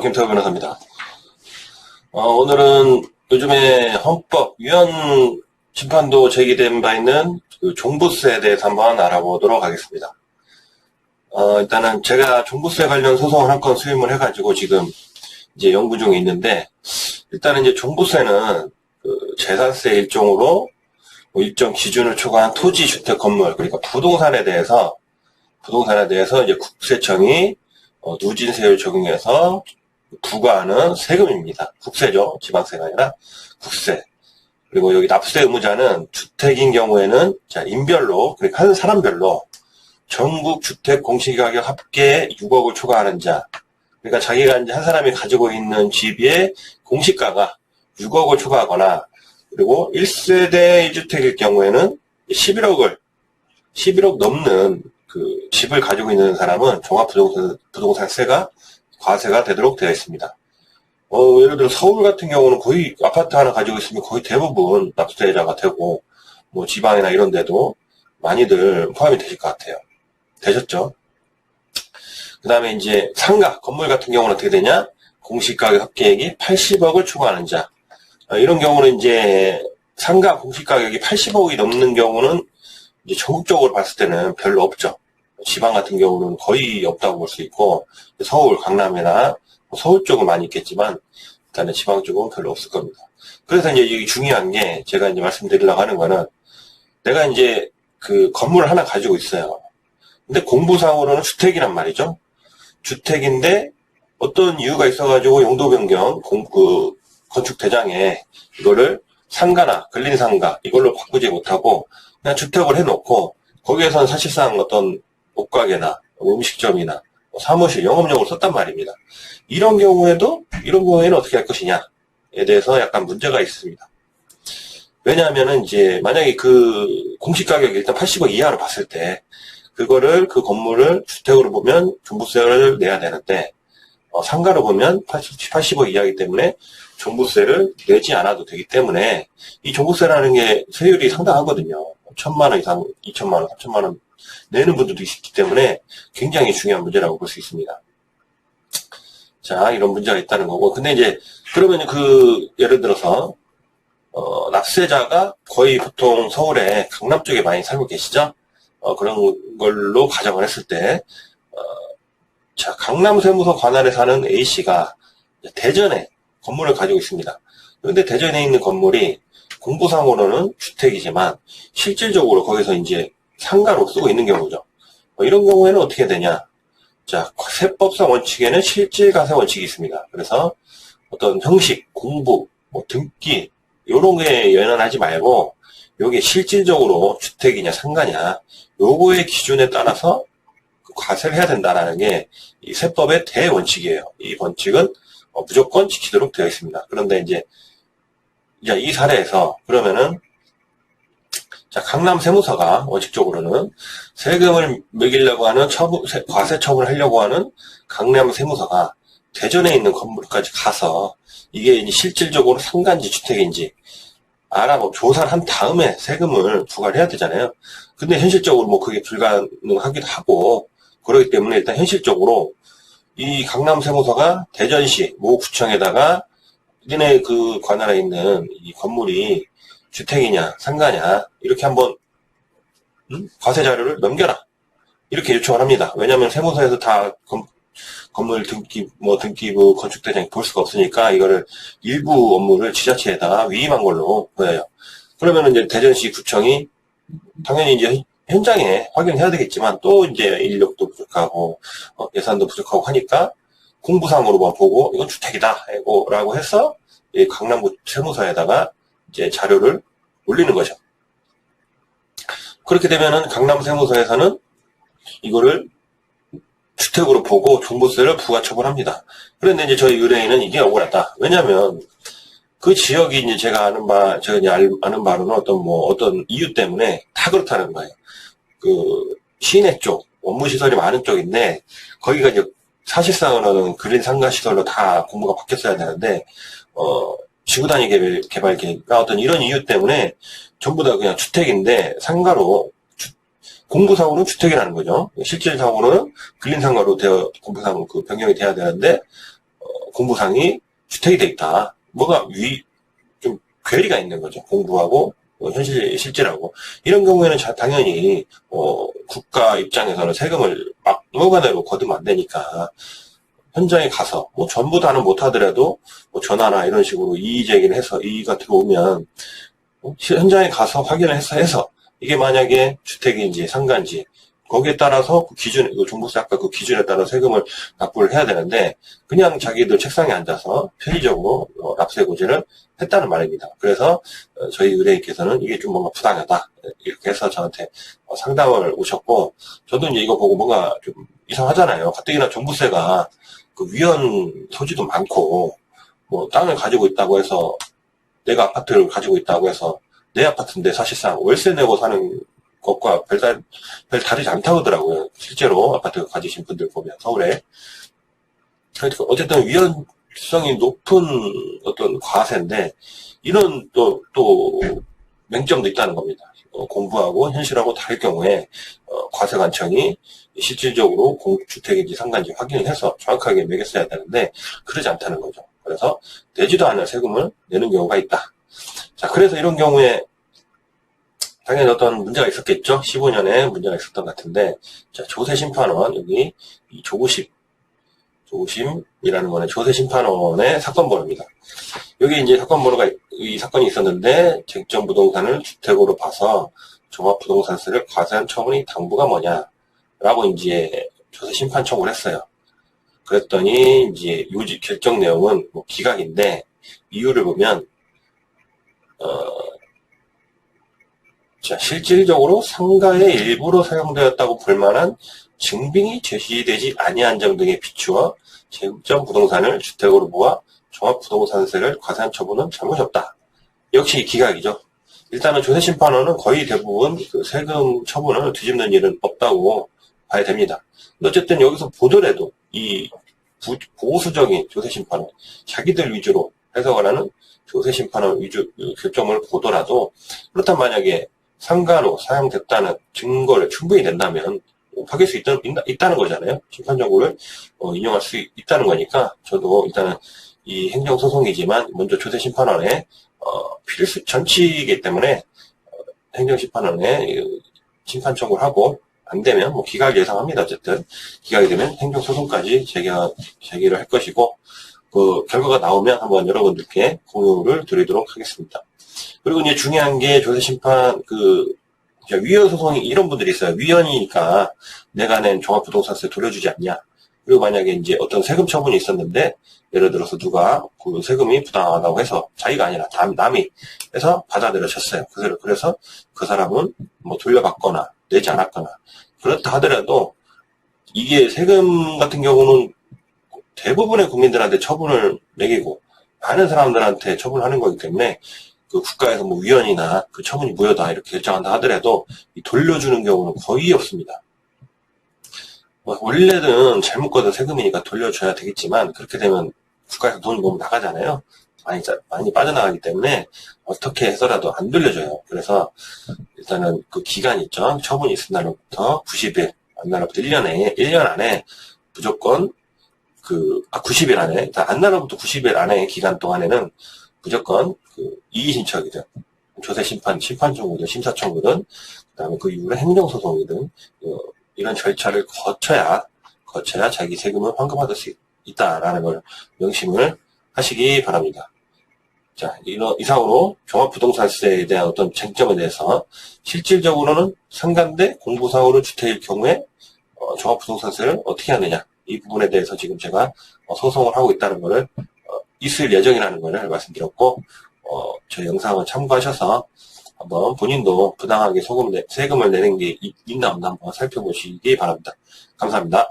김태호 변호사입니다. 오늘은 요즘에 헌법 위헌 심판도 제기된 바 있는 그 종부세에 대해서 한번 알아보도록 하겠습니다. 일단은 제가 종부세 관련 소송을 한 건 수임을 해가지고 지금 이제 연구 중에 있는데, 일단은 이제 종부세는 그 재산세 일종으로 뭐 일정 기준을 초과한 토지, 주택, 건물, 그러니까 부동산에 대해서 이제 국세청이 누진세율 적용해서 부과하는 세금입니다. 국세죠. 지방세가 아니라 국세. 그리고 여기 납세 의무자는 주택인 경우에는 자, 인별로, 그러니까 한 사람별로 전국 주택 공시가격 합계 6억을 초과하는 자. 그러니까 자기가 이제 한 사람이 가지고 있는 집의 공시가가 6억을 초과하거나, 그리고 1세대 1주택일 경우에는 11억 넘는 그 집을 가지고 있는 사람은 종합부동산세가 과세가 되도록 되어 있습니다. 예를 들어 서울 같은 경우는 거의 아파트 하나 가지고 있으면 거의 대부분 납세자가 되고, 뭐 지방이나 이런 데도 많이들 포함이 되실 것 같아요. 되셨죠? 그 다음에 이제 상가, 건물 같은 경우는 어떻게 되냐? 공시가격 합계액이 80억을 초과하는 자. 이런 경우는 이제 상가 공시가격이 80억이 넘는 경우는 이제 전국적으로 봤을 때는 별로 없죠. 지방 같은 경우는 거의 없다고 볼 수 있고, 서울, 강남이나 서울 쪽은 많이 있겠지만, 일단은 지방 쪽은 별로 없을 겁니다. 그래서 이제 여기 중요한 게, 제가 이제 말씀드리려고 하는 거는, 내가 이제 그 건물을 하나 가지고 있어요. 근데 공부상으로는 주택이란 말이죠. 주택인데, 어떤 이유가 있어가지고 용도 변경, 건축 대장에 이거를 상가나 근린상가, 이걸로 바꾸지 못하고, 그냥 주택을 해놓고, 거기에서는 사실상 어떤 옷가게나 음식점이나 사무실, 영업용으로 썼단 말입니다. 이런 경우에는 어떻게 할 것이냐에 대해서 약간 문제가 있습니다. 왜냐하면은 이제 만약에 그 공시가격이 일단 80억 이하로 봤을 때 그 건물을 주택으로 보면 종부세를 내야 되는데, 상가로 보면 80억 이하이기 때문에 종부세를 내지 않아도 되기 때문에 이 종부세라는 게 세율이 상당하거든요. 1,000만 원 이상, 2,000만 원, 3,000만 원 내는 분들도 있기 때문에 굉장히 중요한 문제라고 볼 수 있습니다. 자, 이런 문제가 있다는 거고. 근데 이제 그러면 예를 들어서 납세자가 거의 보통 서울에 강남 쪽에 많이 살고 계시죠? 그런 걸로 가정을 했을 때, 자, 강남세무서 관할에 사는 A씨가 대전에 건물을 가지고 있습니다. 그런데 대전에 있는 건물이 공부상으로는 주택이지만 실질적으로 거기서 이제 상가로 쓰고 있는 경우죠. 이런 경우에는 어떻게 되냐? 자, 세법상 원칙에는 실질과세 원칙이 있습니다. 그래서 어떤 형식, 공부, 등기 이런 게 연연하지 말고 요게 실질적으로 주택이냐 상가냐 요거의 기준에 따라서 과세를 해야 된다라는 게 이 세법의 대원칙이에요. 이 원칙은 무조건 지키도록 되어 있습니다. 그런데 이제 이 사례에서 그러면은 자, 강남 세무서가 원칙적으로는 세금을 매기려고 하는 과세 처분을 하려고 하는 강남 세무서가 대전에 있는 건물까지 가서 이게 이제 실질적으로 상가인지 주택인지 알아보고 조사를 한 다음에 세금을 부과를 해야 되잖아요. 근데 현실적으로 그게 불가능하기도 하고 그렇기 때문에 일단 현실적으로 이 강남 세무서가 대전시 모 구청에다가 니네 그 관할에 있는 이 건물이 주택이냐 상가냐 이렇게 한번 과세 자료를 넘겨라 이렇게 요청을 합니다. 왜냐하면 세무서에서 다 건물 등기부 건축대장이 볼 수가 없으니까 이거를 일부 업무를 지자체에다가 위임한 걸로 보여요. 그러면 이제 대전시 구청이 당연히 이제 현장에 확인해야 되겠지만 또 이제 인력도 부족하고 예산도 부족하고 하니까 공부상으로만 보고 이건 주택이다 라고 해서 이 강남구 세무서에다가 이제 자료를 올리는 거죠. 그렇게 되면은 강남 세무서에서는 이거를 주택으로 보고 종부세를 부과 처분합니다. 그런데 이제 저희 의뢰인은 이게 억울하다. 왜냐면 그 지역이 이제 제가 아는 바로는 어떤 이유 때문에 다 그렇다는 거예요. 그 시내 쪽, 업무시설이 많은 쪽인데 거기가 이제 사실상으로는 그린 상가 시설로 다 공부가 바뀌었어야 되는데 지구단위 개발계획가 어떤 이런 이유 때문에 전부 다 그냥 주택인데 상가로 공부상으로는 주택이라는 거죠. 실질상으로는 근린상가로 공부상 변경이 돼야 되는데 공부상이 주택이 돼 있다. 뭐가 좀 괴리가 있는 거죠. 공부하고 실질하고. 이런 경우에는 당연히 국가 입장에서는 세금을 막 무관으로 거두면 안 되니까 현장에 가서 뭐 전부 다는 못하더라도 뭐 전화나 이런 식으로 이의 제기를 해서 이의가 들어오면 현장에 가서 확인을 해서 이게 만약에 주택인지 상가인지 거기에 따라서 그 기준, 종부세 아까 그 기준에 따라 세금을 납부를 해야 되는데 그냥 자기들 책상에 앉아서 편의적으로 납세 고지를 했다는 말입니다. 그래서 저희 의뢰인께서는 이게 좀 뭔가 부당하다 이렇게 해서 저한테 상담을 오셨고, 저도 이제 이거 보고 뭔가 좀 이상하잖아요. 가뜩이나 종부세가 그 위헌 소지도 많고 뭐 땅을 가지고 있다고 해서 내가 아파트를 가지고 있다고 해서 내 아파트인데 사실상 월세 내고 사는 것과 별 다르지 않다고 하더라고요. 실제로 아파트 가지신 분들 보면 서울에. 그러니까 어쨌든 위헌성이 높은 어떤 과세인데 이런 또 맹점도 있다는 겁니다. 공부하고 현실하고 다를 경우에 과세관청이 실질적으로 공주택인지 상가인지 확인을 해서 정확하게 매겼어야 되는데 그러지 않다는 거죠. 그래서 내지도 않은 세금을 내는 경우가 있다. 자, 그래서 이런 경우에 당연히 어떤 문제가 있었겠죠. 15년에 문제가 있었던 것 같은데, 자, 조세심판원, 여기 이 조심이라는 거는 조세심판원의 사건 번호입니다. 여기 이제 사건 번호가 이 사건이 있었는데 쟁점 부동산을 주택으로 봐서 종합부동산세를 과세한 처분이 당부가 뭐냐라고 이제 조세심판 청구를 했어요. 그랬더니 이제 요지 결정 내용은 뭐 기각인데 이유를 보면 자, 실질적으로 상가의 일부로 사용되었다고 볼 만한 증빙이 제시되지 아니한 점 등에 비추어 쟁점 부동산을 주택으로 보아 종합부동산세를 과세한 처분은 잘못이 없다. 역시 기각이죠. 일단은 조세심판원은 거의 대부분 그 세금 처분을 뒤집는 일은 없다고 봐야 됩니다. 어쨌든 여기서 보더라도 이 보수적인 조세심판원, 자기들 위주로 해석을 하는 조세심판원 위주 결정을 보더라도 그렇다면 만약에 상가로 사용됐다는 증거를 충분히 낸다면 파기할 수 있다는 거잖아요. 심판 정보를 인용할 수 있다는 거니까 저도 일단은 이 행정소송이지만 먼저 조세심판원에 필수 전치이기 때문에 행정심판원에 심판 청구를 하고 안 되면 뭐 기각 예상합니다. 어쨌든 기각이 되면 행정소송까지 제기를 할 것이고 그 결과가 나오면 한번 여러분들께 공유를 드리도록 하겠습니다. 그리고 이제 중요한 게 조세심판 위헌 소송이 이런 분들이 있어요. 위헌이니까 내가 낸 종합부동산세 돌려주지 않냐. 그리고 만약에 이제 어떤 세금 처분이 있었는데 예를 들어서 누가 그 세금이 부당하다고 해서 자기가 아니라 남이 해서 받아들여졌어요. 그래서 그 사람은 뭐 돌려받거나 내지 않았거나 그렇다 하더라도 이게 세금 같은 경우는 대부분의 국민들한테 처분을 매기고 많은 사람들한테 처분하는 거기 때문에 그 국가에서 뭐 위헌이나 그 처분이 무효다 이렇게 결정한다 하더라도 이 돌려주는 경우는 거의 없습니다. 원래는 잘못 걷은 세금이니까 돌려줘야 되겠지만 그렇게 되면 국가에서 돈이 너무 나가잖아요. 많이 빠져나가기 때문에 어떻게 해서라도 안 돌려줘요. 그래서 일단은 그 기간이 있죠. 처분이 있은 날로부터 90일, 안 날로부터 1년 안에 무조건 90일 안에, 일단 안 날로부터 90일 안에 기간 동안에는 무조건 이의신청이든 조세심판, 심판청구든 심사청구든 그다음에 그 이후에 행정소송이든 이런 절차를 거쳐야 자기 세금을 환급받을 수 있다라는 걸 명심을 하시기 바랍니다. 자, 이상으로 종합부동산세에 대한 어떤 쟁점에 대해서 실질적으로는 상가인데 공부상으로 주택일 경우에 종합부동산세를 어떻게 하느냐 이 부분에 대해서 지금 제가 소송을 하고 있다는 것을 있을 예정이라는 것을 말씀드렸고 저 영상을 참고하셔서 한번 본인도 부당하게 세금을 내는 게 있나 없나 한번 살펴보시기 바랍니다. 감사합니다.